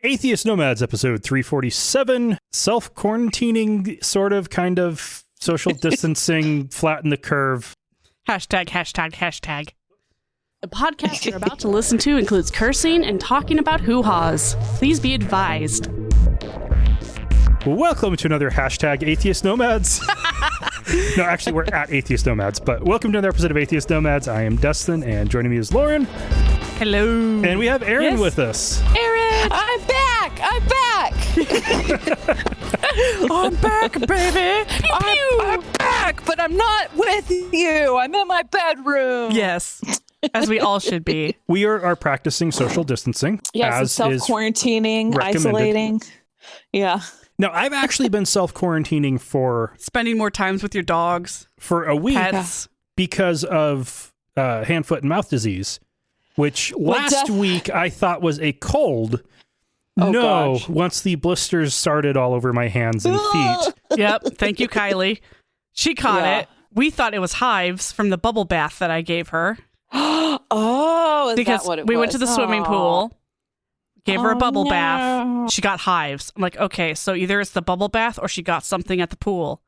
Atheist Nomads, episode 347. Self-quarantining, sort of, kind of, social distancing, flatten the curve. Hashtag. The podcast you're about to listen to includes cursing and talking about hoo-haws. Please be advised. Welcome to another hashtag Atheist Nomads. No, actually, we're at Atheist Nomads, but welcome to another episode of Atheist Nomads. I am Dustin, and joining me is Lauren. Hello. And we have Erin with us. Erin! I'm back! I'm back, baby! I'm back, but I'm not with you. I'm in my bedroom. Yes, as we all should be. We are practicing social distancing. Yes, as self-quarantining, isolating. Yeah. Now, I've actually been self-quarantining for... Spending more times with your dogs. For a week. Pets. Because of hand, foot, and mouth disease, which last week I thought was a cold. Oh, no, gosh. Once the blisters started all over my hands and feet. Yep, thank you, Kylie. She caught it. We thought it was hives from the bubble bath that I gave her. Oh, is because that what it was? we went to the swimming pool, gave her a bubble no. bath. She got hives. I'm like, okay, so either it's the bubble bath or she got something at the pool.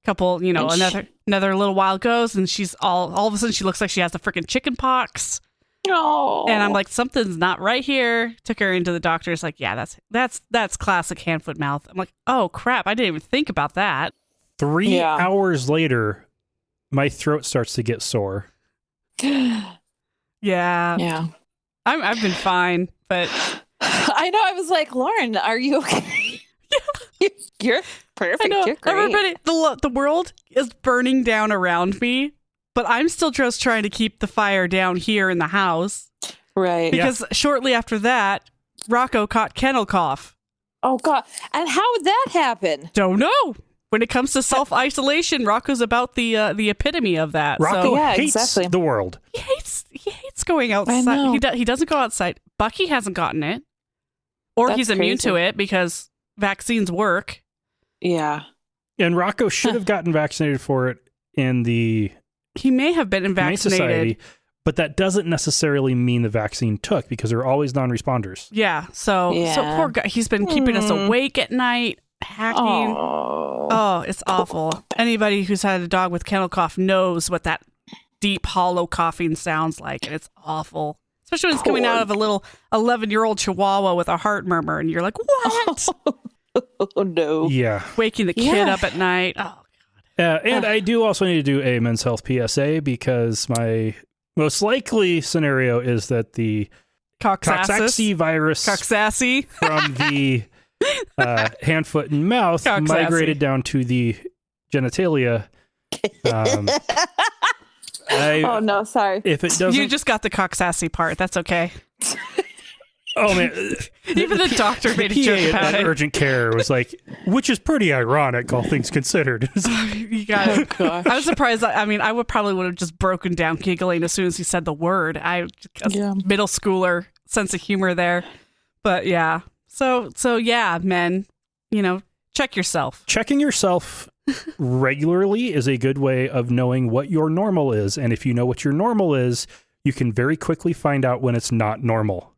Couple, another little while goes, and she's all of a sudden she looks like she has the freaking chicken pox. No. And I'm like, something's not right here. Took her into the doctor's. Like, yeah, that's classic hand, foot, mouth. I'm like, oh crap, I didn't even think about that. 3 hours later, my throat starts to get sore. Yeah. I've been fine, but I know. I was like, Lauren, are you okay? You're perfect. I know. You're great. Everybody, the world is burning down around me, but I'm still just trying to keep the fire down here in the house. Right. Because shortly after that, Rocco caught kennel cough. Oh, God. And how would that happen? Don't know. When it comes to self-isolation, Rocco's about the epitome of that. Rocco so, hates the world. He hates going outside. I know. He doesn't go outside. Bucky hasn't gotten it. Or That's he's immune crazy. to it because vaccines work. Yeah. And Rocco should have gotten vaccinated for it in the He may have been Humane vaccinated. Society, but that doesn't necessarily mean the vaccine took because they're always non-responders. Yeah. So poor guy. He's been keeping us awake at night, hacking. Oh, it's awful. Anybody who's had a dog with kennel cough knows what that deep, hollow coughing sounds like, and it's awful. Especially when it's coming out of a little 11-year-old chihuahua with a heart murmur, and you're like, what? Oh, no. Yeah. Waking the kid up at night. Oh, And I do also need to do a men's health PSA because my most likely scenario is that the Coxsackie virus Coxsackie. from the hand, foot, and mouth Coxsackie. migrated down to the genitalia. Oh, no. Sorry. If it doesn't... You just got the Coxsackie part. That's okay. Oh, man. Even the doctor made a joke about at it. urgent care was like, which is pretty ironic, all things considered. You got it. Gosh. I was surprised. I mean, I would have just broken down giggling as soon as he said the word. Middle schooler sense of humor there. But yeah. So yeah, men, check yourself. Checking yourself regularly is a good way of knowing what your normal is. And if you know what your normal is, you can very quickly find out when it's not normal.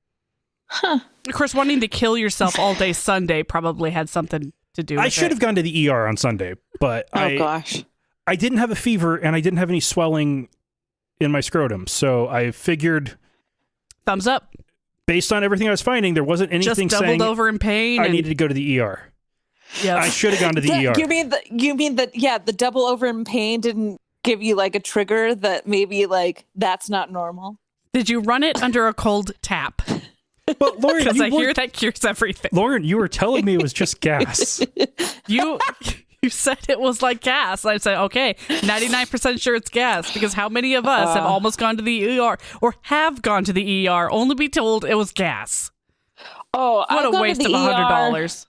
Huh. Of course, wanting to kill yourself all day Sunday probably had something to do with it. I should have gone to the ER on Sunday, but Gosh. I didn't have a fever and I didn't have any swelling in my scrotum. So I figured, Thumbs up. based on everything I was finding, there wasn't anything Just doubled saying over in pain. I needed to go to the ER. Yeah. I should have gone to the ER. You mean that the double over in pain didn't give you like a trigger that maybe like that's not normal? Did you run it under a cold tap? But Lauren, Because I hear that cures everything. Lauren, you were telling me it was just gas. You said it was like gas. I said, okay, 99% sure it's gas, because how many of us have almost gone to the ER or have gone to the ER only be told it was gas? Oh, What a waste of $100.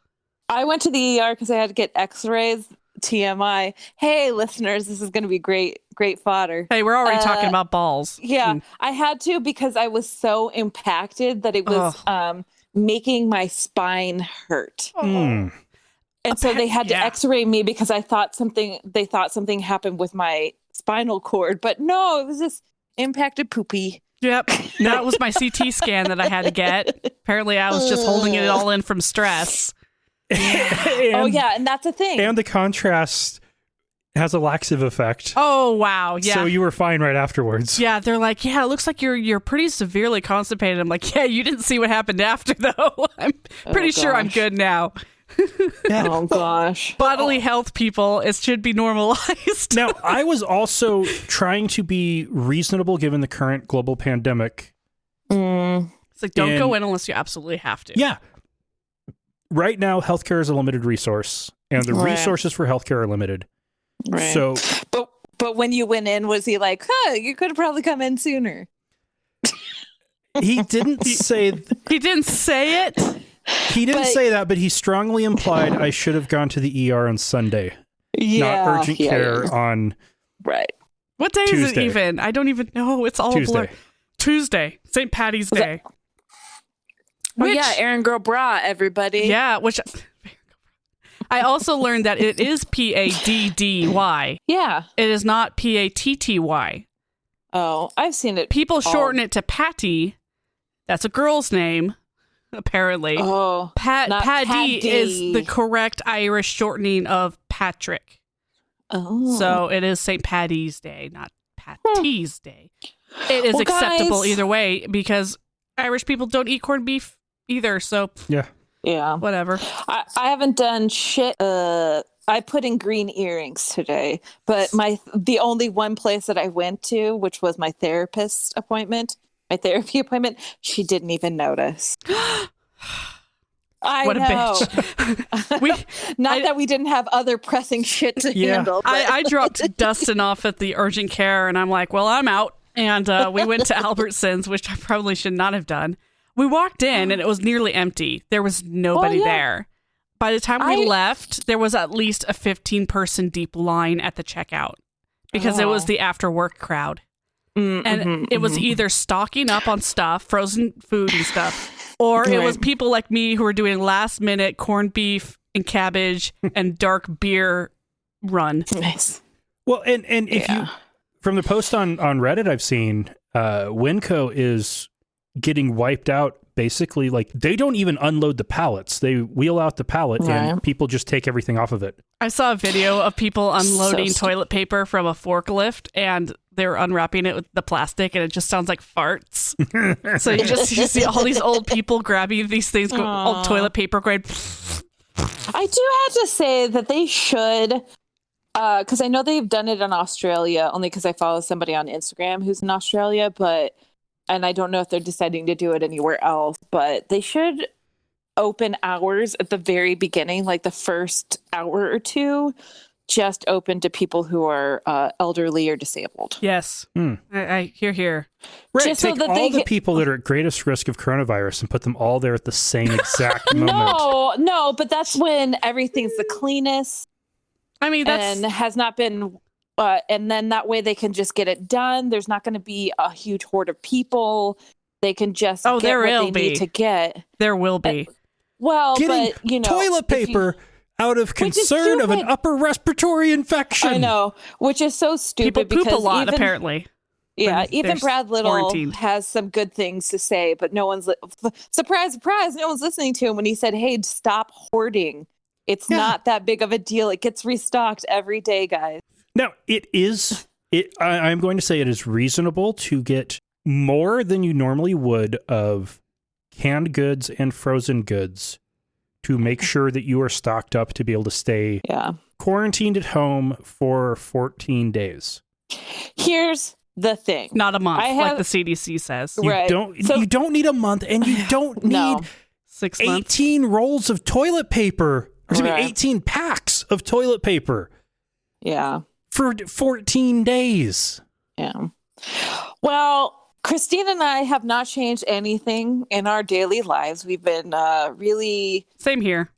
I went to the ER because I had to get x-rays. TMI. Hey, listeners, this is going to be great fodder. Hey, we're already talking about balls. Yeah, I had to because I was so impacted that it was making my spine hurt. Mm. And so they had to x-ray me because they thought something happened with my spinal cord. But no, it was just impacted poopy. Yep. That was my CT scan that I had to get. Apparently, I was just holding it all in from stress. And that's a thing. And the contrast has a laxative effect. Oh, wow. Yeah. So you were fine right afterwards. Yeah, they're like, yeah, it looks like you're pretty severely constipated. I'm like, yeah, you didn't see what happened after, though. I'm pretty sure I'm good now. Yeah. Oh, gosh. Bodily health, people, it should be normalized. Now, I was also trying to be reasonable given the current global pandemic. It's like, don't go in unless you absolutely have to. Yeah. Right now, healthcare is a limited resource, and the resources for healthcare are limited. Right. So, but when you went in, was he like, you could have probably come in sooner? he didn't say... He didn't say it? He didn't say that, but he strongly implied I should have gone to the ER on Sunday. Not urgent care on What day Tuesday. is it even? I don't even know. It's all blur. Tuesday. St. Patty's Day. Erin Girl Bra, everybody. Yeah, which... I also learned that it is Paddy. Yeah. It is not Patty. Oh, I've seen it. People shorten it to Patty. That's a girl's name, apparently. Oh, Paddy is the correct Irish shortening of Patrick. Oh. So it is St. Paddy's Day, not Patty's Day. It is acceptable either way because Irish people don't eat corned beef either. So yeah, whatever. I haven't done shit. I put in green earrings today, but the only one place that I went to, which was my therapy appointment, she didn't even notice. What a bitch. That we didn't have other pressing shit to handle. But. I dropped Dustin off at the urgent care, and I'm like, well, I'm out. And we went to Albertsons, which I probably should not have done. We walked in, and it was nearly empty. There was nobody there. By the time we left, there was at least a 15-person deep line at the checkout because it was the after-work crowd. And it was either stocking up on stuff, frozen food and stuff, or it was people like me who were doing last-minute corned beef and cabbage and dark beer run. Nice. Well, and if you... From the post on Reddit I've seen, Winco is getting wiped out. Basically, like, they don't even unload the pallets. They wheel out the pallet and people just take everything off of it. I saw a video of people unloading toilet paper from a forklift, and they were unwrapping it with the plastic, and it just sounds like farts. So you see all these old people grabbing these things, old toilet paper grade. I do have to say that they should... because I know they've done it in Australia, only because I follow somebody on Instagram who's in Australia, and I don't know if they're deciding to do it anywhere else, but they should open hours at the very beginning, like the first hour or two, just open to people who are elderly or disabled. Yes. I hear. Right, just take so that all the people that are at greatest risk of coronavirus and put them all there at the same exact moment. No, but that's when everything's the cleanest. I mean, and has not been, and then that way they can just get it done. There's not going to be a huge horde of people. They can just get what they need to get. There will be. Getting but you know, toilet paper out of concern of an upper respiratory infection. I know, which is so stupid. People poop a lot, apparently. Yeah, even Brad Little has some good things to say, but no one's surprise, no one's listening to him when he said, "Hey, stop hoarding. It's not that big of a deal. It gets restocked every day, guys." Now, I'm going to say it is reasonable to get more than you normally would of canned goods and frozen goods to make sure that you are stocked up to be able to stay quarantined at home for 14 days. Here's the thing. Not a month, like the CDC says. You don't need a month, and you don't need 6 months. 18 rolls of toilet paper. Or 18 packs of toilet paper. Yeah. For 14 days. Yeah. Well, Christine and I have not changed anything in our daily lives. We've been Same here.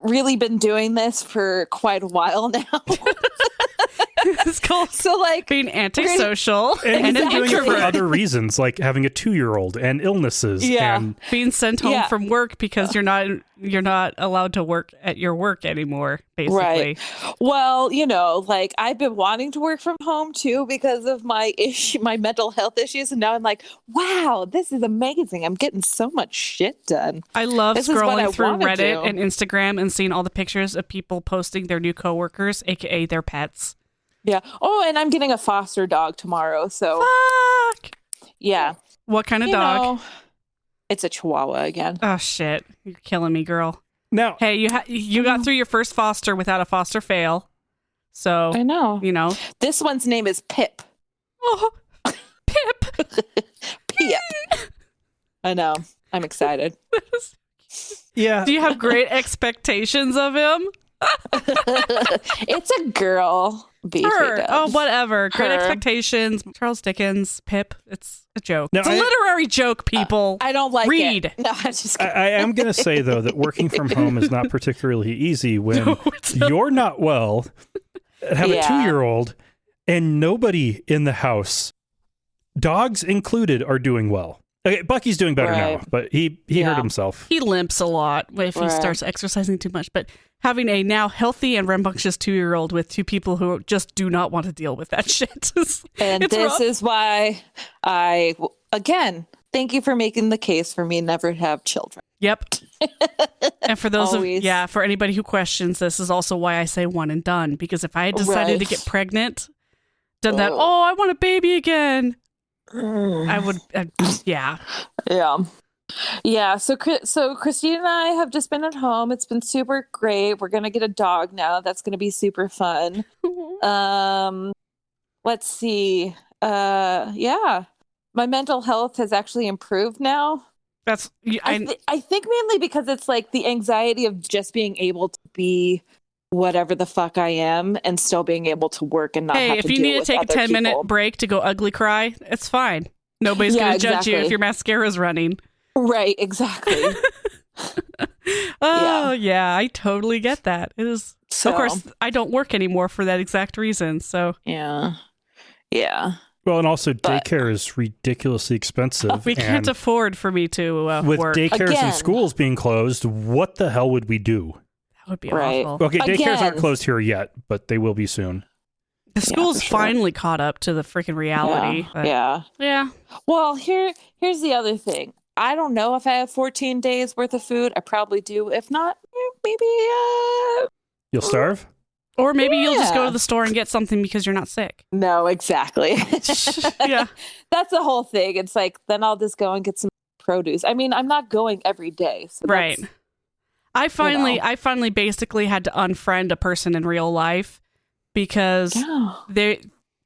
Really been doing this for quite a while now. It's called being antisocial and then doing it for other reasons, like having a 2-year-old and illnesses, and being sent home from work because you're not allowed to work at your work anymore, basically. Right. Well, I've been wanting to work from home too because of my mental health issues, and now I'm like, wow, this is amazing. I'm getting so much shit done. I love scrolling through Reddit and Instagram and seeing all the pictures of people posting their new coworkers, aka their pets. Yeah. Oh, and I'm getting a foster dog tomorrow. So. Fuck. Yeah. What kind of dog? It's a Chihuahua again. Oh shit! You're killing me, girl. Now, hey, you got through your first foster without a foster fail. So I know. This one's name is Pip. Oh, Pip. Pip. I know. I'm excited. Yeah. Do you have great expectations of him? It's a girl. Oh, whatever. Great expectations. Charles Dickens, Pip. It's a joke. It's a literary joke, people. I don't like Read. It. No, I'm just kidding. I am going to say, though, that working from home is not particularly easy when you're not well, have a 2-year-old, and nobody in the house, dogs included, are doing well. Okay, Bucky's doing better now, but he hurt himself. He limps a lot if he starts exercising too much, but having a now healthy and rambunctious 2-year-old with 2 people who just do not want to deal with that shit. And this is why again, thank you for making the case for me never to have children. Yep. And for those for anybody who questions, this is also why I say one and done, because if I had decided to get pregnant, done that, I want a baby again, I would, Yeah. So Christine and I have just been at home. It's been super great. We're going to get a dog now. That's going to be super fun. Let's see. My mental health has actually improved now. That's, I think mainly because it's like the anxiety of just being able to be whatever the fuck I am and still being able to work and not have to deal with other people. Hey, if you need to take a 10-minute break to go ugly cry, it's fine. Nobody's going to judge you if your mascara's running. Right, exactly. I totally get that. It is. Of course, I don't work anymore for that exact reason. So yeah. Well, and also daycare is ridiculously expensive. We can't afford for me to with work. Daycares and schools being closed, what the hell would we do? That would be awful. Okay, daycares aren't closed here yet, but they will be soon. The school's finally caught up to the freaking reality. Yeah. Well, here's the other thing. I don't know if I have 14 days worth of food. I probably do. If not, maybe you'll starve? Or maybe you'll just go to the store and get something because you're not sick. No, exactly. Yeah. That's the whole thing. It's like, then I'll just go and get some produce. I mean, I'm not going every day. So right. I finally basically had to unfriend a person in real life because they're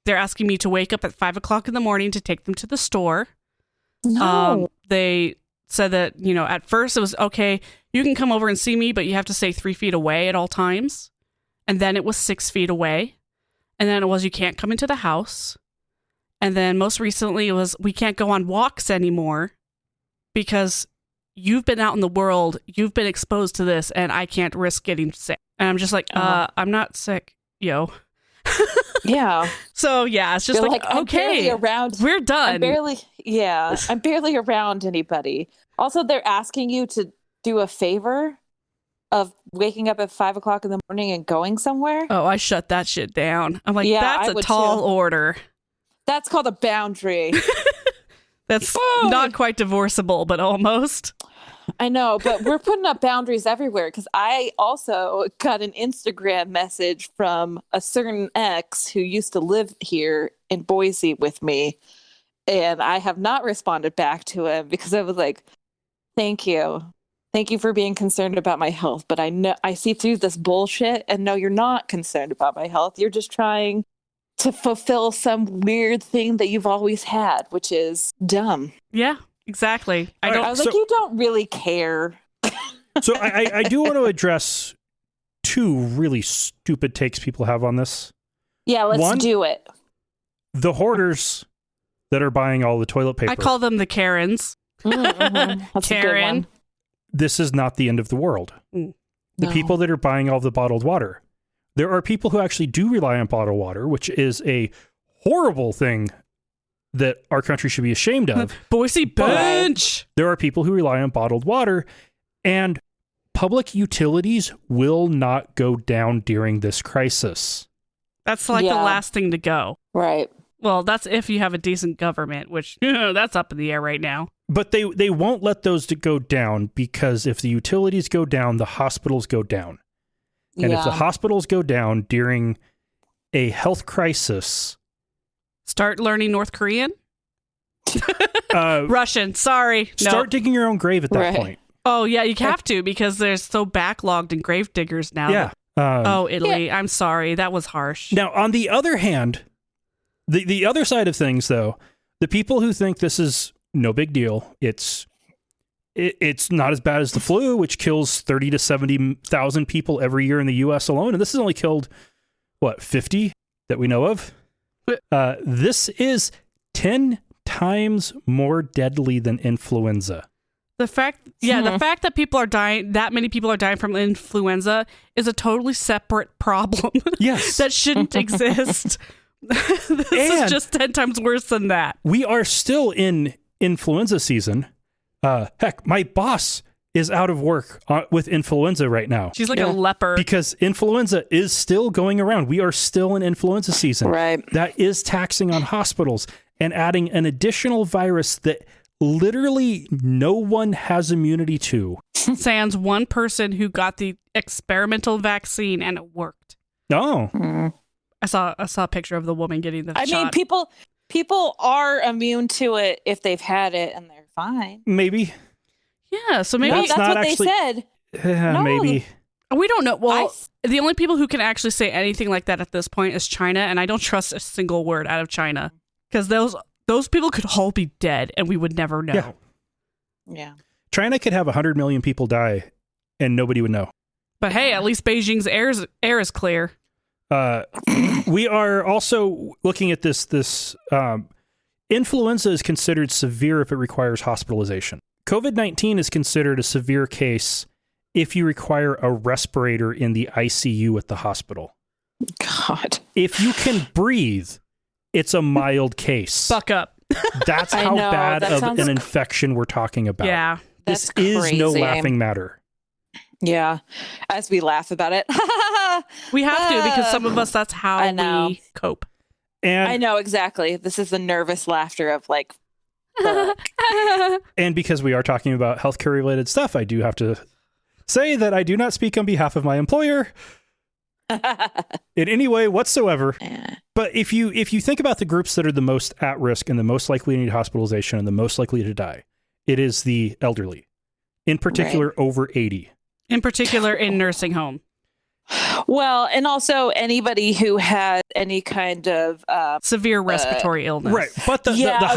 asking me to wake up at 5 o'clock in the morning to take them to the store. No. They said that, at first it was, okay, you can come over and see me, but you have to stay 3 feet away at all times. And then it was 6 feet away. And then it was, you can't come into the house. And then most recently it was, we can't go on walks anymore because you've been out in the world, you've been exposed to this, and I can't risk getting sick. And I'm just like, I'm not sick, yo. Yeah. So it's just like okay, we're done. I'm barely around anybody. Also, they're asking you to do a favor of waking up at 5 o'clock in the morning and going somewhere. Oh, I shut that shit down. I'm like, that's a tall order. That's called a boundary. That's not quite divorceable, but almost. I know, but we're putting up boundaries everywhere because I also got an Instagram message from a certain ex who used to live here in Boise with me. And I have not responded back to him because I was like, thank you. Thank you for being concerned about my health. But I know I see through this bullshit and no, you're not concerned about my health. You're just trying to fulfill some weird thing that you've always had, which is dumb. Yeah. Exactly. I was like, you don't really care. So I do want to address 2 really stupid takes people have on this. Yeah, let's do it. The hoarders that are buying all the toilet paper. I call them the Karens. Mm-hmm. That's Karen. a good one. This is not the end of the world. The people that are buying all the bottled water. There are people who actually do rely on bottled water, which is a horrible thing that our country should be ashamed of. Boise Bench! There are people who rely on bottled water, and public utilities will not go down during this crisis. That's like the last thing to go. Right. Well, that's if you have a decent government, which that's up in the air right now. But they won't let those to go down, because if the utilities go down, the hospitals go down. And if the hospitals go down during a health crisis... Start learning North Korean? Russian, sorry. Start digging your own grave at that point. Oh, yeah, you have to, because they're so backlogged in grave diggers now. Yeah. Italy, I'm sorry. That was harsh. Now, on the other hand, the other side of things, though, the people who think this is no big deal, it's not as bad as the flu, which kills 30 to 70,000 people every year in the U.S. alone. And this has only killed, 50 that we know of? This is 10 times more deadly than influenza. The fact that people are dying, that many people are dying from influenza is a totally separate problem. Yes. That shouldn't exist. This is just 10 times worse than that. We are still in influenza season. Heck, my boss is out of work with influenza right now. She's like a leper. Because influenza is still going around. We are still in influenza season. Right. That is taxing on hospitals and adding an additional virus that literally no one has immunity to. Sans one person who got the experimental vaccine and it worked. Oh. I saw a picture of the woman getting the shot. I mean, people are immune to it if they've had it and they're fine. Maybe. Yeah, so maybe that's what they said. No, maybe. We don't know. Well, the only people who can actually say anything like that at this point is China, and I don't trust a single word out of China, because those people could all be dead, and we would never know. Yeah. China could have 100 million people die, and nobody would know. But hey, at least Beijing's air is clear. We are also looking at this. Influenza is considered severe if it requires hospitalization. COVID-19 is considered a severe case if you require a respirator in the ICU at the hospital. God. If you can breathe, it's a mild case. Buck up. That's how bad of an infection we're talking about. Yeah. This is no laughing matter. Yeah. As we laugh about it. We have to, because some of us, that's how we cope. And I know, exactly. This is the nervous laughter of like... And because we are talking about healthcare related stuff, I do have to say that I do not speak on behalf of my employer in any way whatsoever. But if you think about the groups that are the most at risk and the most likely to need hospitalization and the most likely to die, it is the elderly, in particular over 80. In particular in nursing home. Well, and also anybody who has any kind of severe respiratory illness, right? But the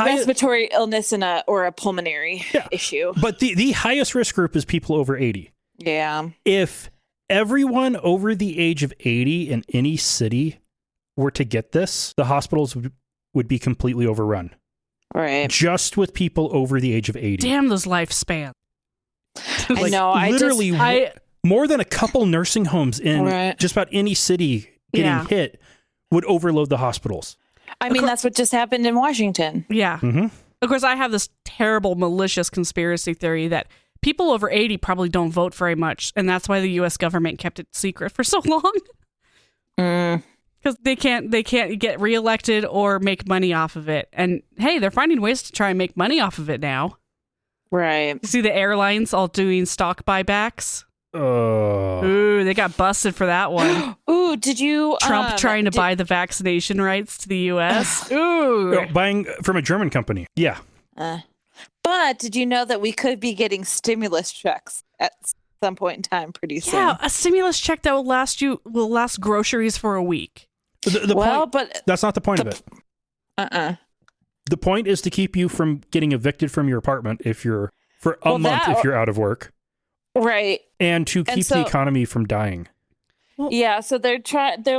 respiratory illness or a pulmonary issue. But the highest risk group is people over 80. Yeah. If everyone over the age of 80 in any city were to get this, the hospitals would be completely overrun. Right. Just with people over the age of 80. Damn those lifespans. I know. Literally. More than a couple nursing homes in just about any city getting hit would overload the hospitals. I mean, that's what just happened in Washington. Yeah. Mm-hmm. Of course, I have this terrible, malicious conspiracy theory that people over 80 probably don't vote very much, and that's why the U.S. government kept it secret for so long. Because they can't get reelected or make money off of it. And hey, they're finding ways to try and make money off of it now. Right. You see the airlines all doing stock buybacks? Ooh, they got busted for that one. Ooh, did you... Trump trying to buy the vaccination rights to the U.S.? Ooh. Buying from a German company. Yeah. But did you know that we could be getting stimulus checks at some point in time pretty soon? Yeah, a stimulus check that will last groceries for a week. But that's not the point of it. The point is to keep you from getting evicted from your apartment if you're out of work. Right. And to keep the economy from dying. Yeah, so they're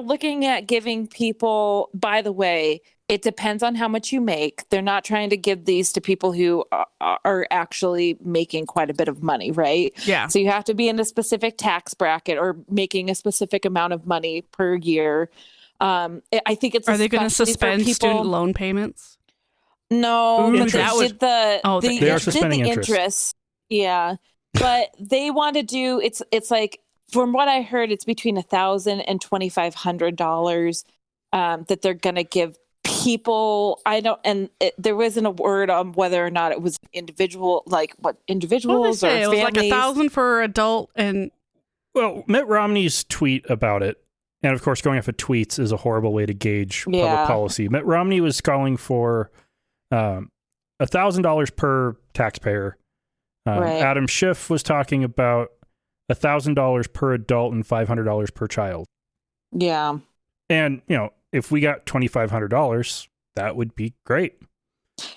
looking at giving people, by the way, It depends on how much you make. They're not trying to give these to people who are actually making quite a bit of money, right? Yeah. So you have to be in a specific tax bracket or making a specific amount of money per year. I think it's. Are they going to suspend student loan payments? No, Ooh, but they are suspending interest. Yeah, but they want to do. It's like, from what I heard, it's between $1,000 and $2,500 that they're going to give people. There wasn't a word on whether or not it was individual, like what individuals or families. It was like $1,000 for adult and. Well, Mitt Romney's tweet about it, and of course, going off of tweets is a horrible way to gauge public policy. Mitt Romney was calling for $1,000 per taxpayer. Right. Adam Schiff was talking about $1,000 per adult and $500 per child. Yeah. And, if we got $2,500, that would be great.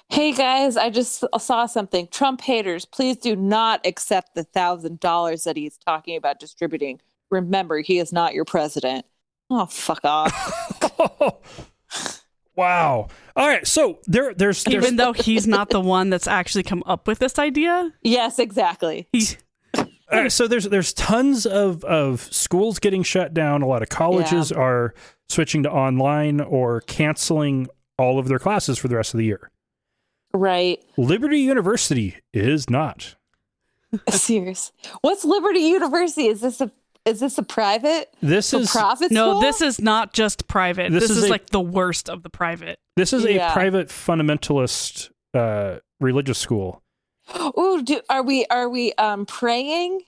Hey guys, I just saw something. Trump haters, please do not accept the $1,000 that he's talking about distributing. Remember, he is not your president. Oh, fuck off. Wow. All right. So there's even though he's not the one that's actually come up with this idea. Yes, exactly. All right, so there's tons of schools getting shut down. A lot of colleges are switching to online or canceling all of their classes for the rest of the year. Right. Liberty University is not. Serious. What's Liberty University? Is this a private? This is profit no. school? This is not just private. This is like the worst of the private. This is a private fundamentalist religious school. Ooh, are we praying?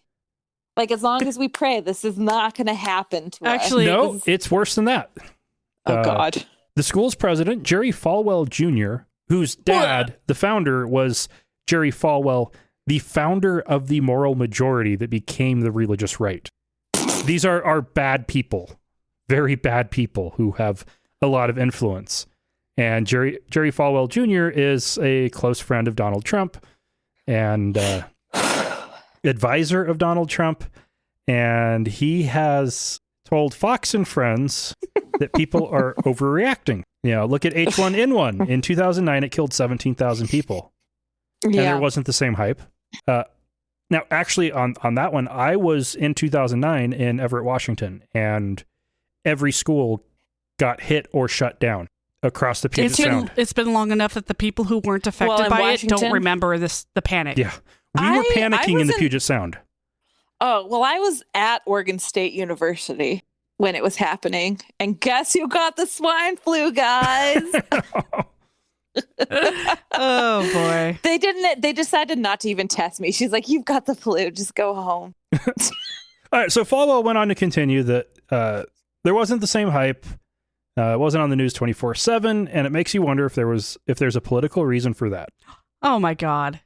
Like, as long as we pray, this is not going to happen to us. Actually, no, it's worse than that. Oh God. The school's president, Jerry Falwell Jr., whose dad, the founder, was Jerry Falwell, the founder of the moral majority that became the religious right. These are bad people, very bad people who have a lot of influence. And Jerry Falwell Jr. is a close friend of Donald Trump and advisor of Donald Trump. And he has told Fox and Friends that people are overreacting. Look at H1N1. In 2009, it killed 17,000 people. And there wasn't the same hype. Now, actually, on that one, I was in 2009 in Everett, Washington, and every school got hit or shut down across the Puget Sound. It's been long enough that the people who weren't affected by Washington, it don't remember the panic. Yeah. We were panicking in the Puget Sound. Oh, well, I was at Oregon State University when it was happening. And guess who got the swine flu, guys? Oh, boy. They decided not to even test me. She's like, you've got the flu. Just go home. All right. So Falwell went on to continue that there wasn't the same hype. It wasn't on the news 24/7. And it makes you wonder if there's a political reason for that. Oh, my God.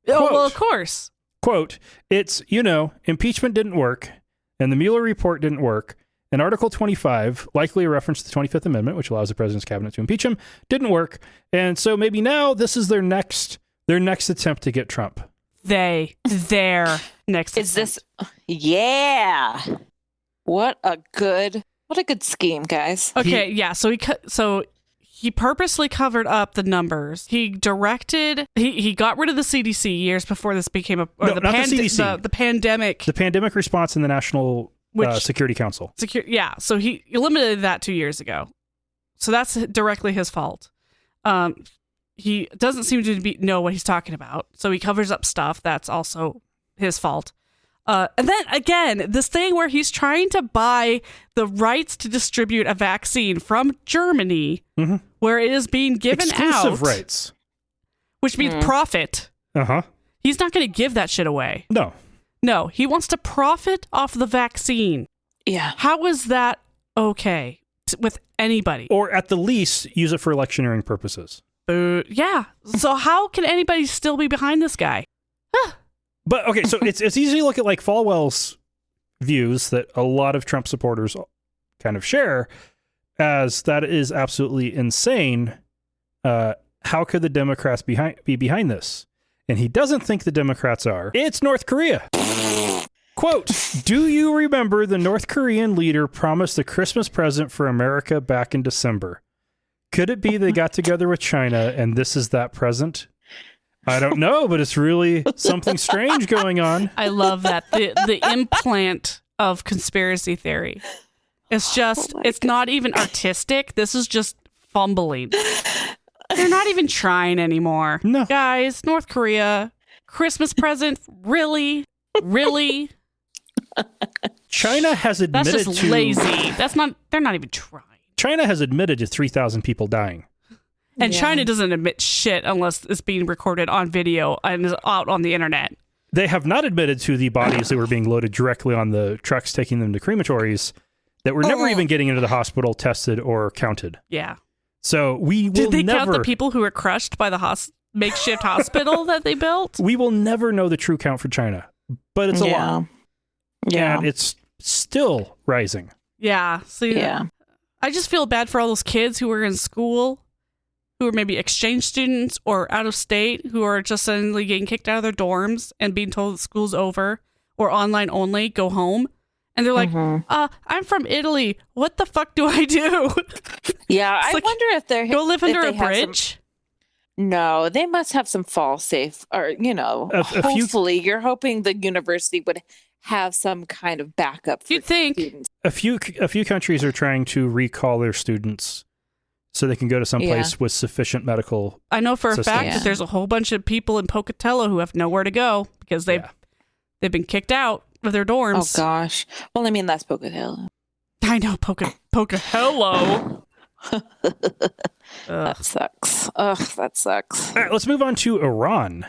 Quote, well, of course. Quote, it's, impeachment didn't work and the Mueller report didn't work. And Article 25, likely a reference to the 25th Amendment, which allows the president's cabinet to impeach him, didn't work. And so maybe now this is their next attempt to get Trump. Their next Is attempt. this? Yeah. What a good scheme, guys. Okay, yeah. So he purposely covered up the numbers. He directed. He got rid of the CDC years before this became the CDC. The pandemic. The pandemic response in the National Security Council. So he eliminated that 2 years ago. So that's directly his fault. He doesn't seem to know what he's talking about. So he covers up stuff that's also his fault. And then again, this thing where he's trying to buy the rights to distribute a vaccine from Germany, where it is being given exclusive out. rights. Which means profit. Uh-huh. He's not going to give that shit away. No, he wants to profit off the vaccine. Yeah. How is that okay with anybody? Or at the least, use it for electioneering purposes. Yeah. So how can anybody still be behind this guy? But, okay, so it's easy to look at, like, Falwell's views that a lot of Trump supporters kind of share as that is absolutely insane. How could the Democrats be behind this? And he doesn't think the Democrats are. It's North Korea. Quote, do you remember the North Korean leader promised a Christmas present for America back in December? Could it be they got together with China and this is that present? I don't know, but it's really something strange going on. I love that. The implant of conspiracy theory. It's just, it's not even artistic. This is just fumbling. They're not even trying anymore. No. Guys, North Korea, Christmas present, really? Really? China has admitted That's just lazy. They're not even trying. China has admitted to 3,000 people dying. And China doesn't admit shit unless it's being recorded on video and is out on the internet. They have not admitted to the bodies that were being loaded directly on the trucks taking them to crematories that were never even getting into the hospital, tested, or counted. Yeah. So we will Did they never... count the people who were crushed by the makeshift hospital that they built? We will never know the true count for China, but it's a lot. Yeah. And it's still rising. Yeah. So I just feel bad for all those kids who were in school, who are maybe exchange students or out of state, who are just suddenly getting kicked out of their dorms and being told that school's over or online only, go home. And they're like, I'm from Italy. What the fuck do I do? Yeah, I wonder if they're... Go live under a bridge? No, they must have some fall safe, or, hopefully you're hoping the university would have some kind of backup for students. A few countries are trying to recall their students so they can go to some place with sufficient medical I know for a systems. fact that there's a whole bunch of people in Pocatello who have nowhere to go because they've been kicked out of their dorms. Oh gosh. Well, I mean, that's Pocatello. I know, Pocatello. That sucks. Ugh, that sucks. All right, let's move on to Iran.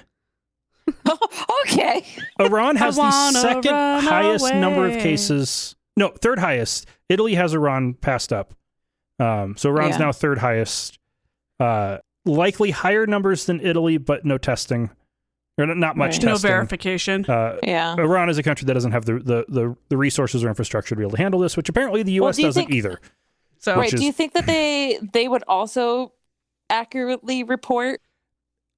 Okay. Iran has the second highest number of cases. No, third highest. Italy has Iran passed up. So Iran's now third highest. Likely higher numbers than Italy, but no testing. Or not much testing. No verification. Iran is a country that doesn't have the resources or infrastructure to be able to handle this, which apparently the U.S. doesn't either. So, do you think that they would also accurately report?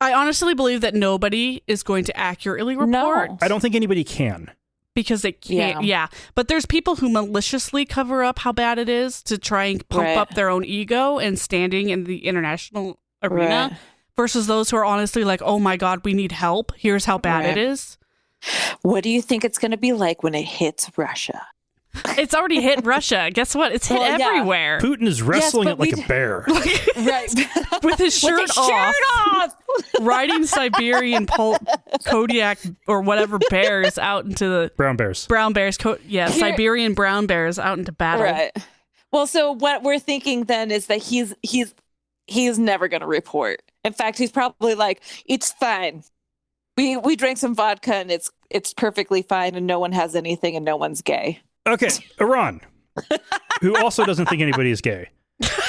I honestly believe that nobody is going to accurately report. No. I don't think anybody can. Because they can't. Yeah. But there's people who maliciously cover up how bad it is to try and pump up their own ego and standing in the international arena versus those who are honestly like, oh my God, we need help. Here's how bad it is. What do you think it's going to be like when it hits Russia? It's already hit Russia. Guess what? It's hit everywhere. Putin is wrestling it like a bear. With his shirt off. Riding Siberian Kodiak or whatever bears out into the... Brown bears. Siberian brown bears out into battle. Right. Well, so what we're thinking then is that he's never going to report. In fact, he's probably like, it's fine. We drank some vodka and it's perfectly fine and no one has anything and no one's gay. Okay, Iran, who also doesn't think anybody is gay.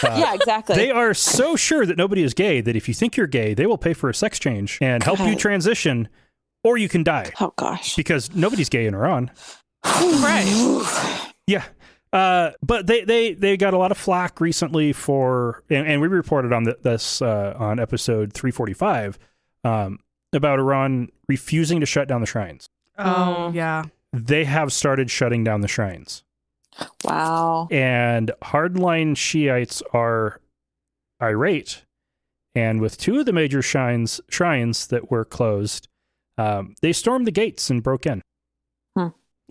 Yeah, exactly. They are so sure that nobody is gay that if you think you're gay, they will pay for a sex change and help you transition, or you can die. Oh, gosh. Because nobody's gay in Iran. Right. Yeah. But they got a lot of flack recently for, and we reported on this on episode 345, about Iran refusing to shut down the shrines. Oh, yeah. They have started shutting down the shrines. Wow. And hardline Shiites are irate. And with two of the major shrines that were closed, they stormed the gates and broke in.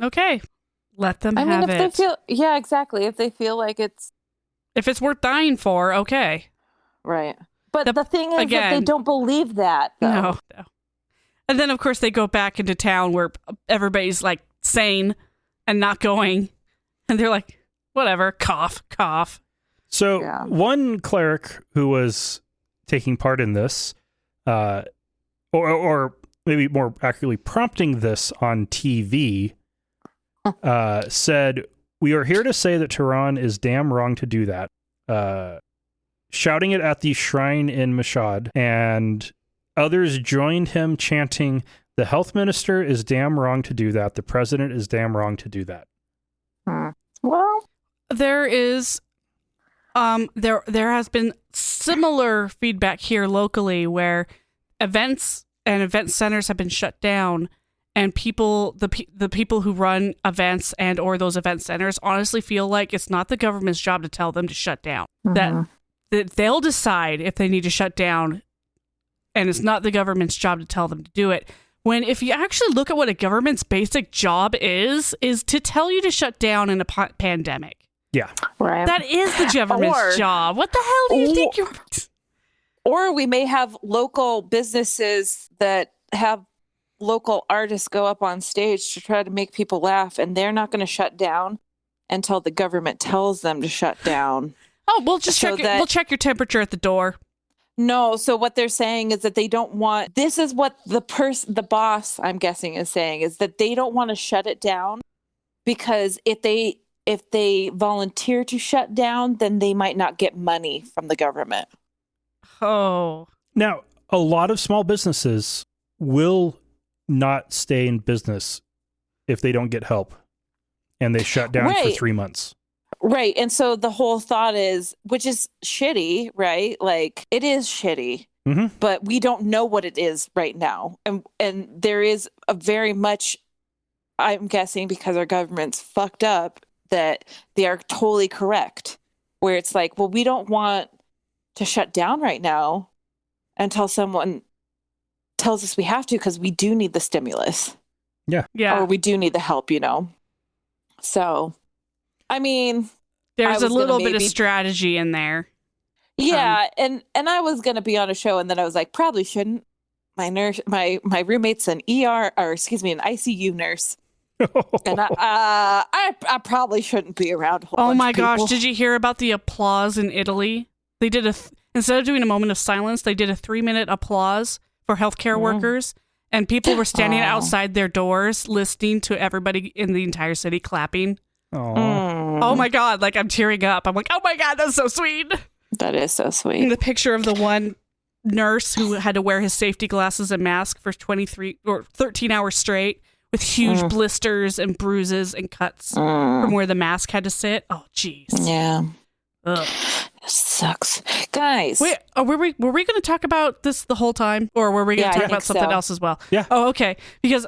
Okay. Let them have it. They feel, yeah, exactly. If they feel like it's worth dying for, okay. Right. But the thing is that they don't believe that, though. No. And then, of course, they go back into town where everybody's like sane and not going. And they're like, whatever, cough, cough. So one cleric who was taking part in this, or maybe more accurately prompting this on TV, said, "We are here to say that Tehran is damn wrong to do that." Shouting it at the shrine in Mashhad, and others joined him chanting, "The health minister is damn wrong to do that. The president is damn wrong to do that." Well, there is, there has been similar feedback here locally where events and event centers have been shut down, and people, the people who run events and or those event centers honestly feel like it's not the government's job to tell them to shut down. That that they'll decide if they need to shut down, and it's not the government's job to tell them to do it. When if you actually look at what a government's basic job is to tell you to shut down in a pandemic. Yeah. Right. That is the government's job. What the hell do you think you're... Or we may have local businesses that have local artists go up on stage to try to make people laugh, and they're not going to shut down until the government tells them to shut down. Oh, we'll just we'll check your temperature at the door. No, so what they're saying is that they don't want, this is what the boss, I'm guessing, is saying, is that they don't want to shut it down because if they volunteer to shut down, then they might not get money from the government. Oh. Now, a lot of small businesses will not stay in business if they don't get help and they shut down for 3 months. Right. And so the whole thought is, which is shitty, right? Like, it is shitty, but we don't know what it is right now. And there is a very much, I'm guessing because our government's fucked up, that they are totally correct, where it's like, well, we don't want to shut down right now until someone tells us we have to, because we do need the stimulus. Yeah. Or we do need the help, So, I mean, there's a little bit of strategy in there. Yeah, and I was going to be on a show, and then I was like, probably shouldn't. My nurse, my roommate's an an ICU nurse, and I probably shouldn't be around. Oh my gosh! Did you hear about the applause in Italy? They did instead of doing a moment of silence, they did a 3-minute applause for healthcare workers. And people were standing outside their doors listening to everybody in the entire city clapping. Oh my God. Like, I'm tearing up. I'm like, oh my God, that's so sweet. That is so sweet. And the picture of the one nurse who had to wear his safety glasses and mask for 23 or 13 hours straight with huge blisters and bruises and cuts from where the mask had to sit. Oh, jeez. Yeah. Ugh. It sucks. Guys. Wait, were we going to talk about this the whole time? Or were we going to talk about something else as well? Yeah. Oh, okay. Because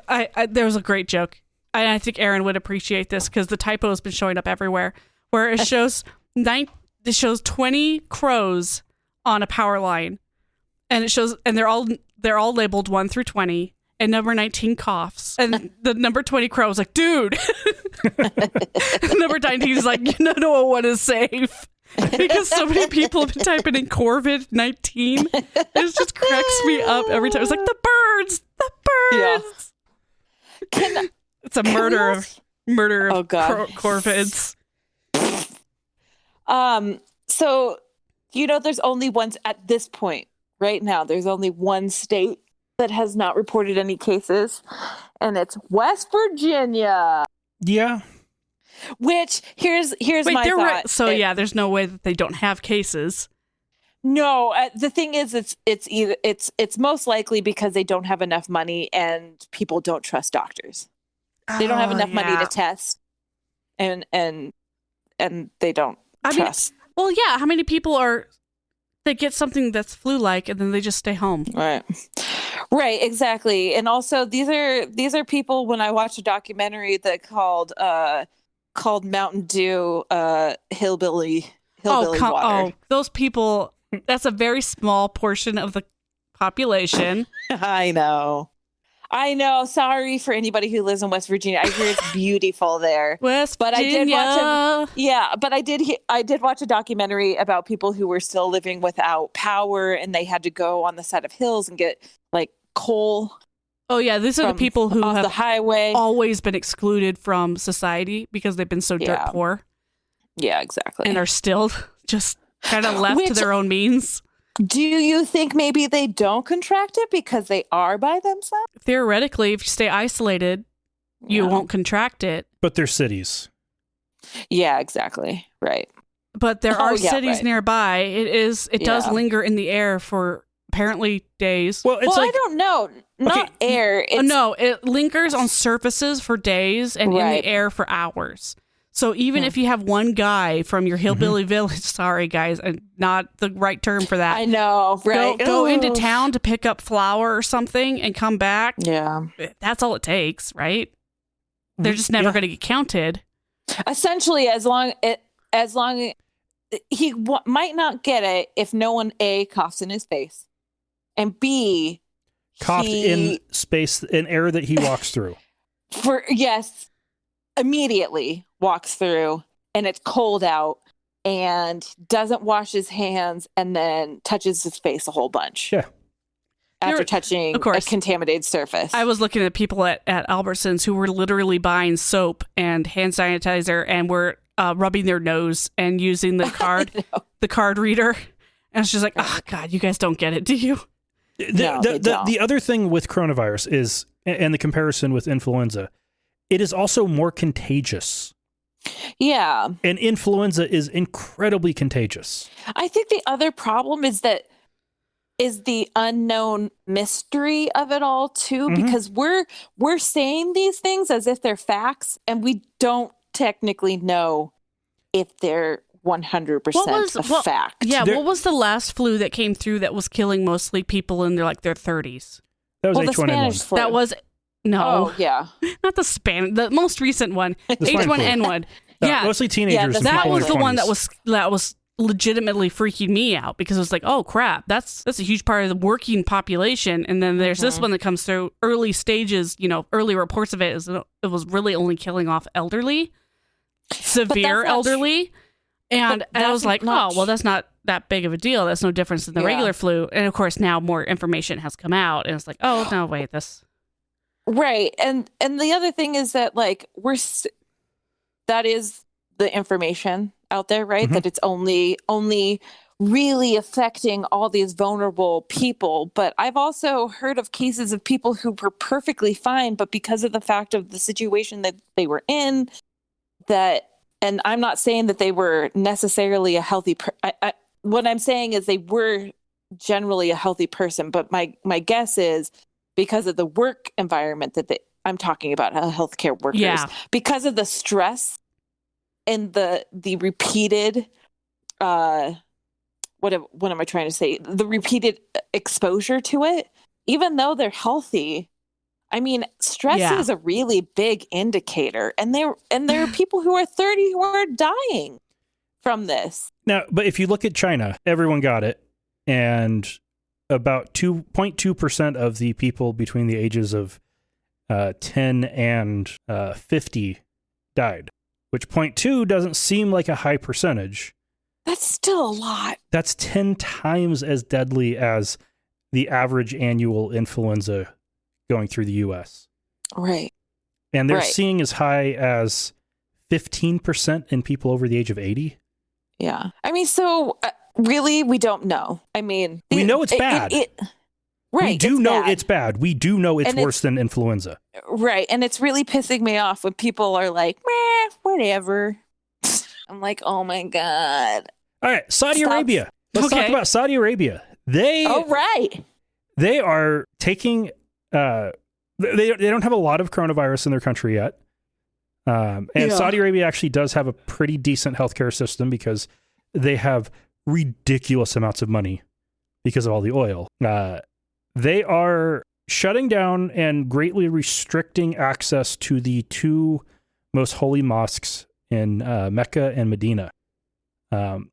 there was a great joke. And I think Erin would appreciate this because the typo has been showing up everywhere. Where it shows 20 crows on a power line. And it shows, and they're all labeled 1 through 20. And number 19 coughs. And the number 20 crow is like, dude. Number 19 is like, no one is safe. Because so many people have been typing in COVID-19. It just cracks me up every time. It's like, the birds. Yeah. It's a murder of corvids. So, there's only at this point, right now, there's only one state that has not reported any cases, and it's West Virginia. Yeah. Which here's my thought. Right. So there's no way that they don't have cases. No, the thing is, it's most likely because they don't have enough money and people don't trust doctors. They don't have enough money to test, and they don't trust. Well, yeah. How many people they get something that's flu-like and then they just stay home? Right, exactly. And also, these are people. When I watched a documentary that called Mountain Dew hillbilly water. Oh, those people. That's a very small portion of the population. I know. Sorry for anybody who lives in West Virginia. I hear it's beautiful there. West Virginia. But I did watch a documentary about people who were still living without power, and they had to go on the side of hills and get like coal. Oh yeah, these are the people who have the highway always been excluded from society because they've been so dirt poor. Yeah, exactly. And are still just kind of left to their own means. Do you think maybe they don't contract it because they are by themselves? Theoretically, if you stay isolated, you won't contract it. But they're cities. Yeah, exactly. Right. But there are cities nearby. It does linger in the air for apparently days. Well, I don't know. Not air. No, it lingers on surfaces for days and in the air for hours. So even if you have one guy from your hillbilly village, sorry guys, not the right term for that. I know, right? Go into town to pick up flour or something and come back. Yeah. That's all it takes, right? They're just never going to get counted. Essentially, as long might not get it if no one A, coughs in his face, and B, coughed in space, an air that he walks through. Immediately walks through, and it's cold out, and doesn't wash his hands, and then touches his face a whole bunch. Yeah. After touching a contaminated surface. I was looking at people at Albertsons who were literally buying soap and hand sanitizer and were rubbing their nose and using the card reader. And it's just like, oh, God, you guys don't get it, do you? The other thing with coronavirus is, and the comparison with influenza, it is also more contagious. Yeah. And influenza is incredibly contagious. I think the other problem is the unknown mystery of it all too, because we're saying these things as if they're facts, and we don't technically know if they're 100% a fact. Yeah, what was the last flu that came through that was killing mostly people in their 30s? That was H1N1. The Spanish flu. That was no, yeah, not the most recent one, H1N1. Yeah, mostly teenagers. That was the one that was legitimately freaking me out, because it was like, oh crap, that's a huge part of the working population. And then there's this one that comes through early stages, early reports of it was really only killing off severe elderly. And I was like, oh, well, that's not that big of a deal. That's no difference than the regular flu. And of course, now more information has come out, and it's like, oh, no, wait, this. Right. And the other thing is that that is the information out there, right? That it's only really affecting all these vulnerable people. But I've also heard of cases of people who were perfectly fine, but because of the fact of the situation that they were in, and I'm not saying that they were necessarily a healthy what I'm saying is they were generally a healthy person, but my guess is because of the work environment I'm talking about healthcare workers, because of the stress and the repeated what am I trying to say? The repeated exposure to it, even though they're healthy. I mean, stress is a really big indicator, and there are people who are 30 who are dying from this. Now, but if you look at China, everyone got it, and about 2.2% of the people between the ages of 10 and 50 died, which 0.2 doesn't seem like a high percentage. That's still a lot. That's 10 times as deadly as the average annual influenza going through the U.S. Right. And they're seeing as high as 15% in people over the age of 80. Yeah. I mean, so really, we don't know. I mean, we know it's bad. Right. We do know it's bad. We do know it's worse than influenza. Right. And it's really pissing me off when people are like, meh, whatever. I'm like, oh my God. All right. Saudi Arabia. Let's talk about Saudi Arabia. They are taking, they don't have a lot of coronavirus in their country yet. And Saudi Arabia actually does have a pretty decent healthcare system because they have ridiculous amounts of money because of all the oil. They are shutting down and greatly restricting access to the two most holy mosques in Mecca and Medina.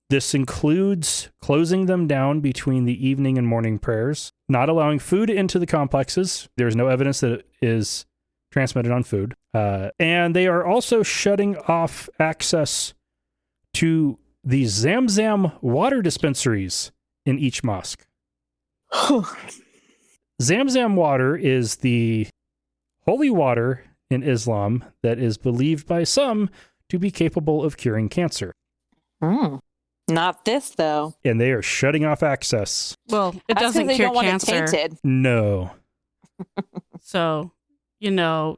This includes closing them down between the evening and morning prayers, not allowing food into the complexes. There's no evidence that it is transmitted on food. And they are also shutting off access to the Zamzam water dispensaries in each mosque. Zamzam water is the holy water in Islam that is believed by some to be capable of curing cancer. Not this, though. And they are shutting off access. Well, it doesn't cure cancer. No. So, they're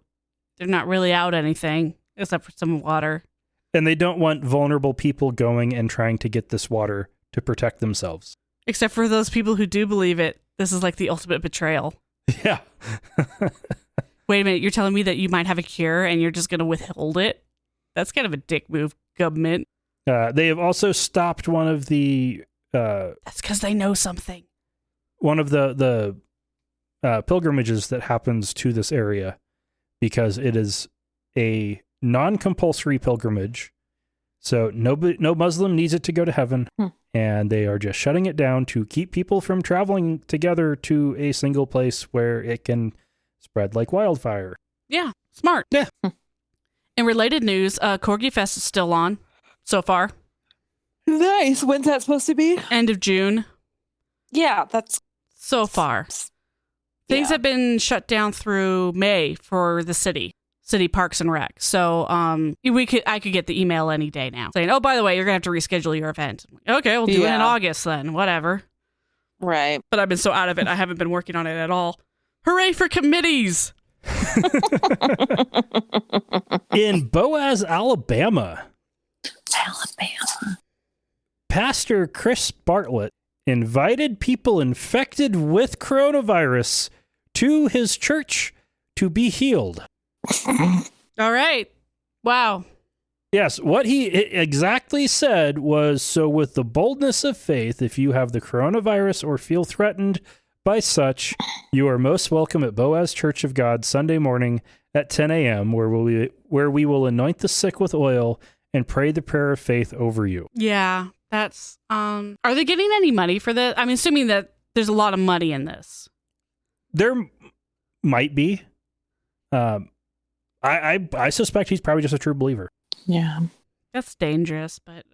not really out anything except for some water. And they don't want vulnerable people going and trying to get this water to protect themselves. Except for those people who do believe it. This is like the ultimate betrayal. Yeah. Wait a minute, you're telling me that you might have a cure and you're just going to withhold it? That's kind of a dick move, government. They have also stopped one of the... That's because they know something. One of the pilgrimages that happens to this area, because it is a non-compulsory pilgrimage. So no Muslim needs it to go to heaven, and they are just shutting it down to keep people from traveling together to a single place where it can spread like wildfire. Yeah, smart. Yeah. In related news, Corgi Fest is still on so far. Nice. When's that supposed to be? End of June. Yeah, that's so far. Things have been shut down through May for the city parks and rec. So I could get the email any day now saying, oh, by the way, you're gonna have to reschedule your event. Okay, we'll do it in August then. Whatever. Right. But I've been so out of it, I haven't been working on it at all. Hooray for committees! In Boaz, Alabama, Pastor Chris Bartlett invited people infected with coronavirus to his church to be healed. All right. Wow. Yes, what he exactly said was, so with the boldness of faith, if you have the coronavirus or feel threatened by such, you are most welcome at Boaz Church of God Sunday morning at 10 a.m., where we will anoint the sick with oil and pray the prayer of faith over you. Yeah, that's... Are they getting any money for this? I'm assuming that there's a lot of money in this. There might be. I suspect he's probably just a true believer. Yeah. That's dangerous, but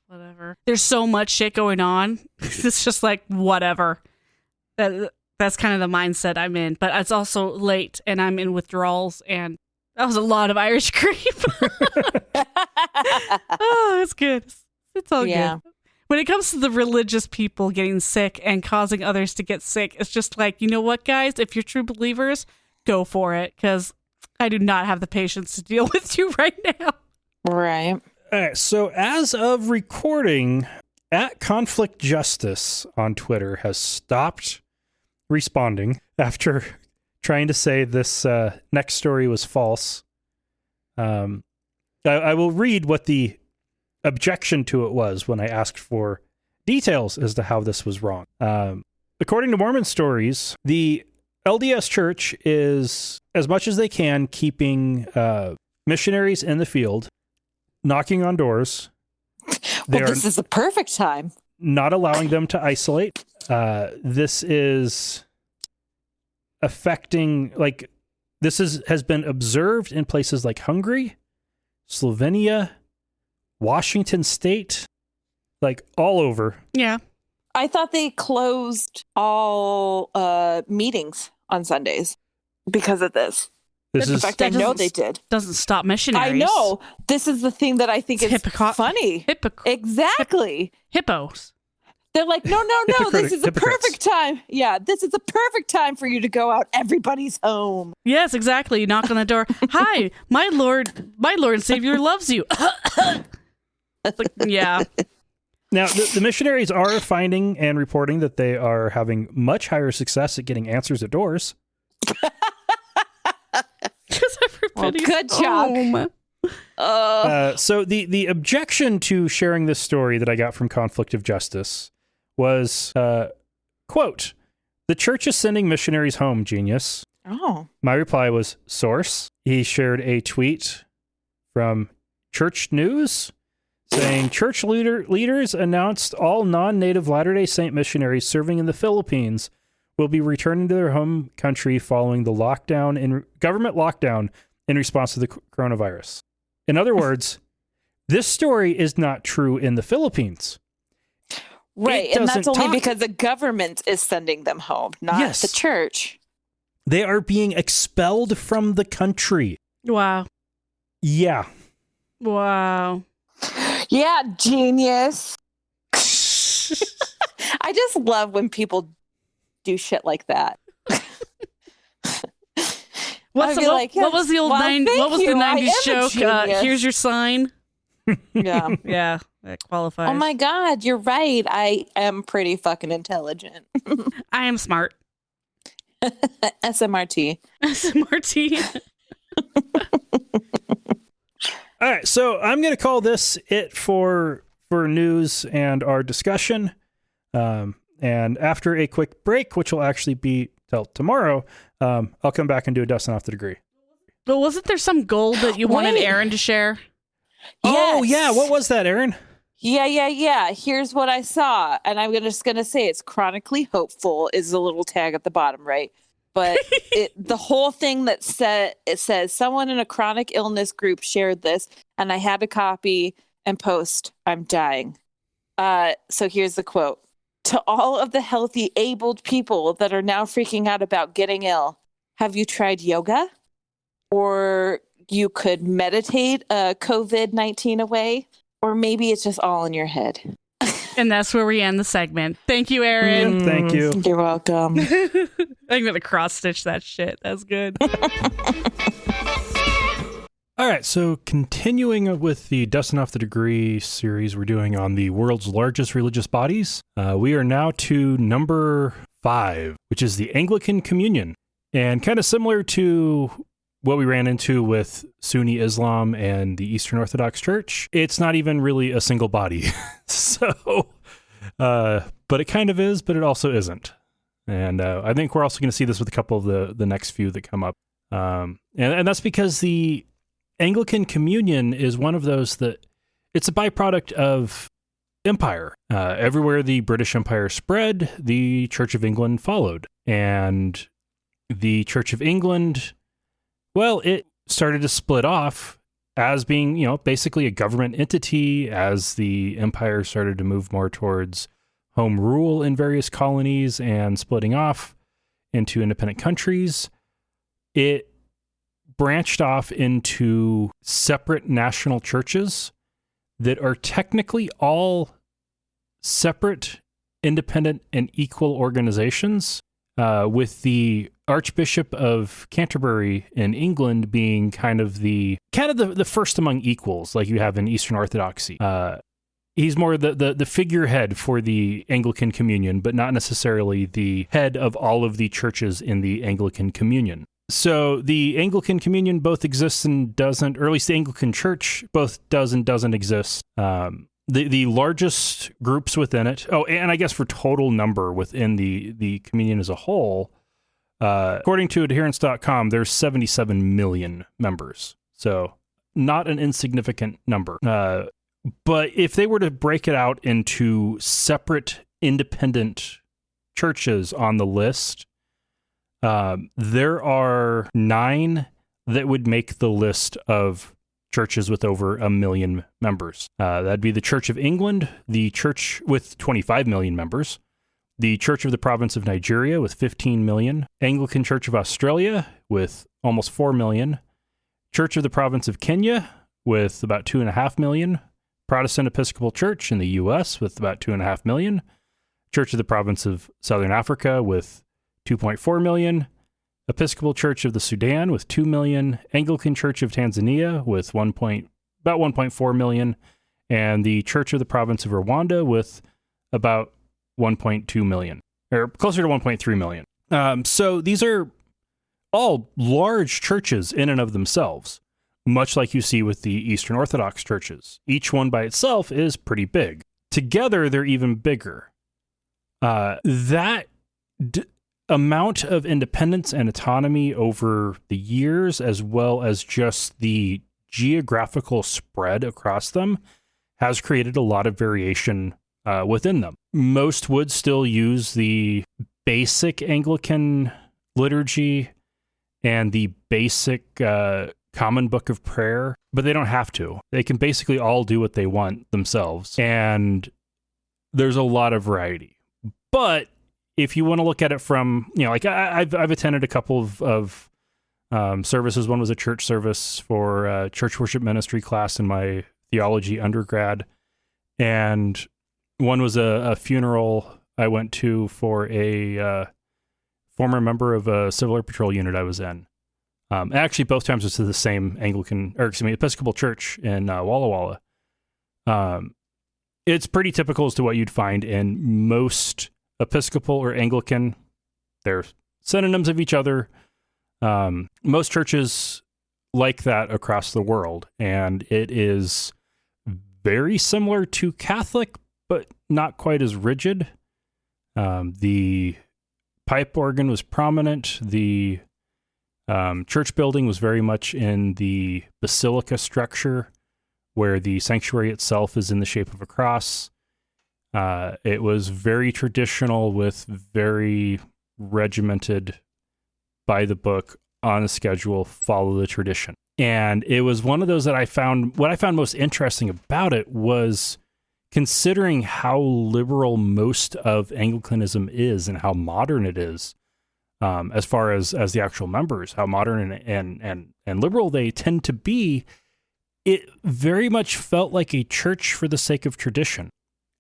whatever. There's so much shit going on. It's just like, whatever. That's kind of the mindset I'm in. But it's also late, and I'm in withdrawals, and that was a lot of Irish cream. Oh, it's good. It's all good. When it comes to the religious people getting sick and causing others to get sick, it's just like, you know what, guys? If you're true believers, go for it, because I do not have the patience to deal with you right now. Right. All right. So as of recording, @Conflict Justice on Twitter has stopped responding after trying to say this next story was false. I will read what the objection to it was when I asked for details as to how this was wrong. According to Mormon stories, the LDS Church is, as much as they can, keeping missionaries in the field, knocking on doors. Well, this is the perfect time. Not allowing them to isolate. This is affecting, like, this has been observed in places like Hungary, Slovenia, Washington State, like all over. Yeah. I thought they closed all meetings on Sundays because of this. In fact, I know they did. Doesn't stop missionaries. I know. This is the thing that I think is funny. Exactly. Hippos. They're like, no, this is the perfect time. Yeah, this is the perfect time for you to go out. Everybody's home. Yes, exactly. You knock on the door. Hi, my Lord and Savior loves you. Like, yeah. Now, the missionaries are finding and reporting that they are having much higher success at getting answers at doors. Because everybody's good job. home. So the objection to sharing this story that I got from Conflict of Justice was, quote, "The church is sending missionaries home, genius." Oh. My reply was, source. He shared a tweet from Church News saying, church leaders announced all non-native Latter-day Saint missionaries serving in the Philippines will be returning to their home country following the government lockdown in response to the coronavirus. In other words, this story is not true in the Philippines. Right, and that's only because the government is sending them home, not the church. They are being expelled from the country. Wow. Yeah. Wow. Yeah, genius. I just love when people do shit like that. What was the old what was the 90s joke? Here's your sign. Yeah. Yeah, that qualifies. Oh my God, you're right. I am pretty fucking intelligent. I am smart. SMRT. SMRT. All right, so I'm going to call this it for news and our discussion. And after a quick break, which will actually be till tomorrow, I'll come back and do a Dustin Off the Degree. But wasn't there some gold that you wanted Erin to share? Oh, yeah. What was that, Erin? Yeah. Here's what I saw. And I'm just going to say it's chronically hopeful is the little tag at the bottom, right? But the whole thing it says someone in a chronic illness group shared this, and I had to copy and post, I'm dying. So here's the quote. To all of the healthy, abled people that are now freaking out about getting ill, have you tried yoga? Or you could meditate COVID-19 away? Or maybe it's just all in your head. And that's where we end the segment. Thank you, Erin. Thank you. You're welcome. I'm going to cross-stitch that shit. That's good. All right, so continuing with the Dustin Off the Degree series we're doing on the world's largest religious bodies, we are now to number 5, which is the Anglican Communion. And kind of similar to what we ran into with Sunni Islam and the Eastern Orthodox Church, it's not even really a single body. So, but it kind of is, but it also isn't. And I think we're also going to see this with a couple of the next few that come up. And that's because the Anglican Communion is one of those that it's a byproduct of empire. Everywhere the British Empire spread, the Church of England followed. And the Church of England, well, it started to split off as being, basically a government entity as the empire started to move more towards home rule in various colonies and splitting off into independent countries. It branched off into separate national churches that are technically all separate, independent, and equal organizations, with the Archbishop of Canterbury in England being kind of the first among equals, like you have in Eastern Orthodoxy. He's more the figurehead for the Anglican Communion, but not necessarily the head of all of the churches in the Anglican Communion. So the Anglican Communion both exists and doesn't, or at least the Anglican Church both does and doesn't exist. The largest groups within it, and I guess for total number within the communion as a whole, according to adherence.com, there's 77 million members. So not an insignificant number. But if they were to break it out into separate independent churches on the list, there are 9 that would make the list of churches with over 1 million members. That'd be the Church of England, the church with 25 million members, the Church of the Province of Nigeria with 15 million, Anglican Church of Australia with almost 4 million, Church of the Province of Kenya with about 2.5 million, Protestant Episcopal Church in the U.S. with about 2.5 million, Church of the Province of Southern Africa with 2.4 million, Episcopal Church of the Sudan with 2 million, Anglican Church of Tanzania with about 1.4 million, and the Church of the Province of Rwanda with about 1.2 million, or closer to 1.3 million. So these are all large churches in and of themselves, much like you see with the Eastern Orthodox churches. Each one by itself is pretty big. Together, they're even bigger. Amount of independence and autonomy over the years, as well as just the geographical spread across them, has created a lot of variation within them. Most would still use the basic Anglican liturgy and the basic common book of prayer, but they don't have to. They can basically all do what they want themselves, and there's a lot of variety. But if you want to look at it from, I've attended a couple of services. One was a church service for a church worship ministry class in my theology undergrad. And one was a funeral I went to for a former member of a Civil Air Patrol unit I was in. Actually, both times it was to the same Episcopal church in Walla Walla. It's pretty typical as to what you'd find in most Episcopal or Anglican. They're synonyms of each other. Most churches like that across the world, and it is very similar to Catholic, but not quite as rigid. The pipe organ was prominent. The church building was very much in the basilica structure, where the sanctuary itself is in the shape of a cross. It was very traditional with very regimented, by the book, on a schedule, follow the tradition. And it was one of those that what I found most interesting about it was considering how liberal most of Anglicanism is and how modern it is, as far as the actual members, how modern and liberal they tend to be. It very much felt like a church for the sake of tradition,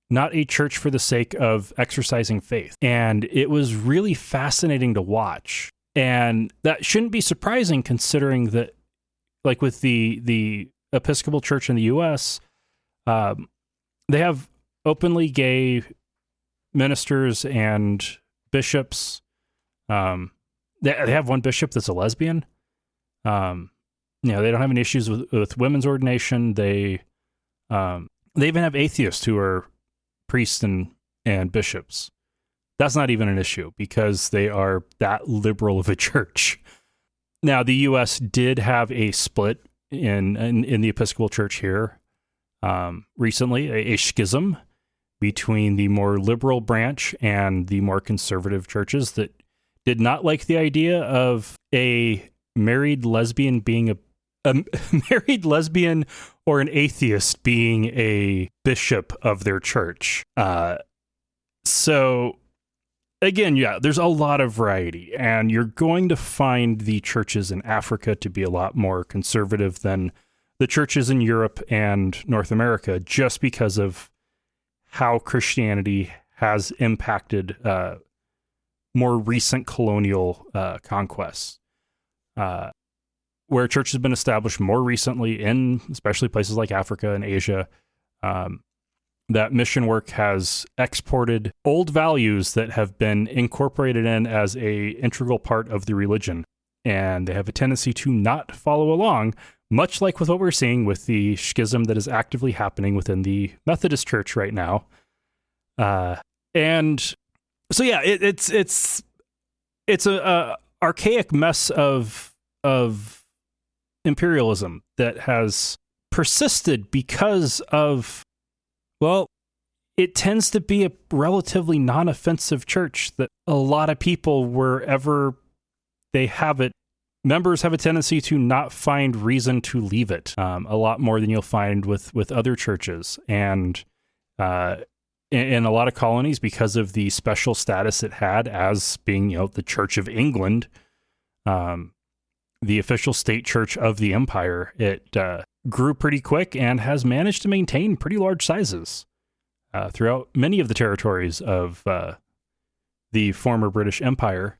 not a church for the sake of exercising faith. And it was really fascinating to watch. And that shouldn't be surprising considering that, like with the Episcopal Church in the U.S., they have openly gay ministers and bishops. They have one bishop that's a lesbian. They don't have any issues with women's ordination. They even have atheists who are priests and bishops. That's not even an issue because they are that liberal of a church. Now, the U.S. did have a split in the Episcopal Church here recently, a schism between the more liberal branch and the more conservative churches that did not like the idea of a married lesbian being a married lesbian or an atheist being a bishop of their church. So again, yeah, there's a lot of variety, and you're going to find the churches in Africa to be a lot more conservative than the churches in Europe and North America, just because of how Christianity has impacted more recent colonial conquests, where church has been established more recently in especially places like Africa and Asia. That mission work has exported old values that have been incorporated in as a integral part of the religion. And they have a tendency to not follow along, much like with what we're seeing with the schism that is actively happening within the Methodist Church right now. And so, yeah, it's a archaic mess of imperialism that has persisted because of, well, it tends to be a relatively non-offensive church that a lot of people, wherever they have it, members have a tendency to not find reason to leave it, a lot more than you'll find with other churches. And in a lot of colonies, because of the special status it had as being, the Church of England, the official state church of the empire, it grew pretty quick and has managed to maintain pretty large sizes throughout many of the territories of the former British Empire.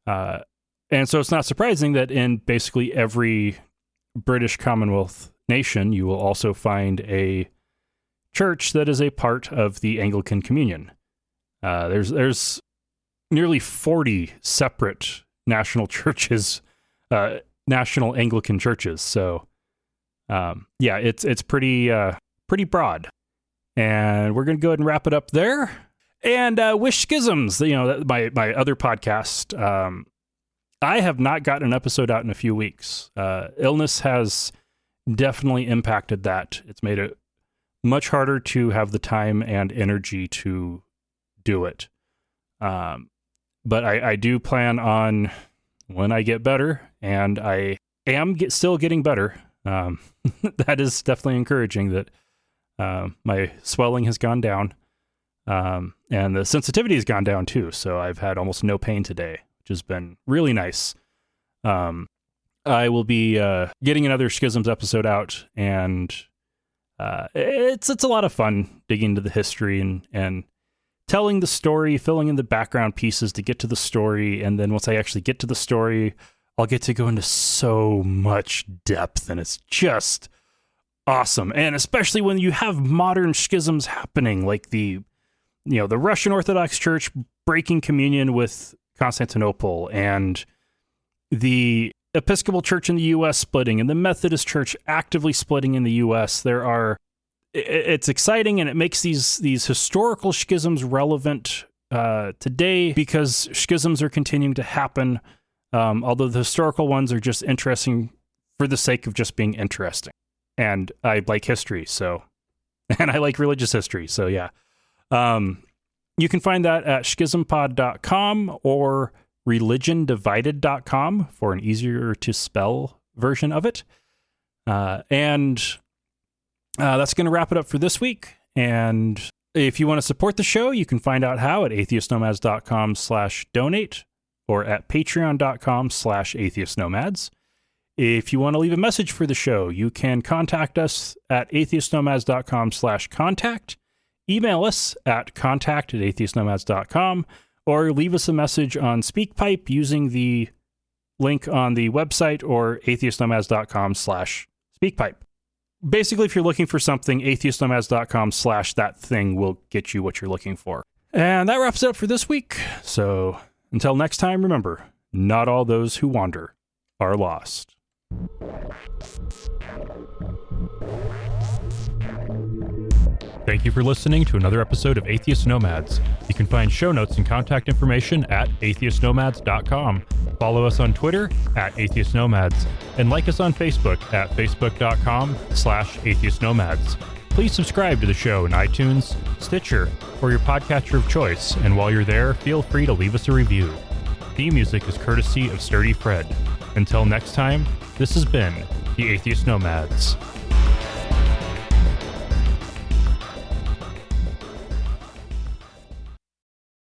And so it's not surprising that in basically every British Commonwealth nation, you will also find a church that is a part of the Anglican Communion. There's nearly 40 separate national churches, national Anglican churches. So, yeah, it's pretty broad. And we're going to go ahead and wrap it up there. And Wish Schisms, my other podcast. I have not gotten an episode out in a few weeks. Illness has definitely impacted that. It's made it much harder to have the time and energy to do it. But I do plan on, when I get better, and I am still getting better. That is definitely encouraging that my swelling has gone down, and the sensitivity has gone down too. So I've had almost no pain today, which has been really nice. I will be getting another Schisms episode out, and it's a lot of fun digging into the history and telling the story, filling in the background pieces to get to the story. And then once I actually get to the story, I'll get to go into so much depth, and it's just awesome. And especially when you have modern schisms happening, like the Russian Orthodox Church breaking communion with Constantinople, and the Episcopal Church in the U.S. splitting, and the Methodist Church actively splitting in the U.S. It's exciting, and it makes these historical schisms relevant today, because schisms are continuing to happen, although the historical ones are just interesting for the sake of just being interesting. and I like history, so, and I like religious history, so yeah. You can find that at schismpod.com or religiondivided.com for an easier to spell version of it. And that's going to wrap it up for this week. And if you want to support the show, you can find out how at atheistnomads.com/donate or at patreon.com/atheistnomads. If you want to leave a message for the show, you can contact us at atheistnomads.com/contact, email us at contact@atheistnomads.com, or leave us a message on SpeakPipe using the link on the website or atheistnomads.com/speakpipe. Basically, if you're looking for something, atheistnomads.com/that thing will get you what you're looking for. And that wraps it up for this week. So until next time, remember, not all those who wander are lost. Thank you for listening to another episode of Atheist Nomads. You can find show notes and contact information at atheistnomads.com. Follow us on Twitter at Atheist Nomads, and like us on Facebook at facebook.com/atheistnomads. Please subscribe to the show in iTunes, Stitcher, or your podcatcher of choice, and while you're there, feel free to leave us a review. Theme music is courtesy of Sturdy Fred. Until next time, this has been the Atheist Nomads.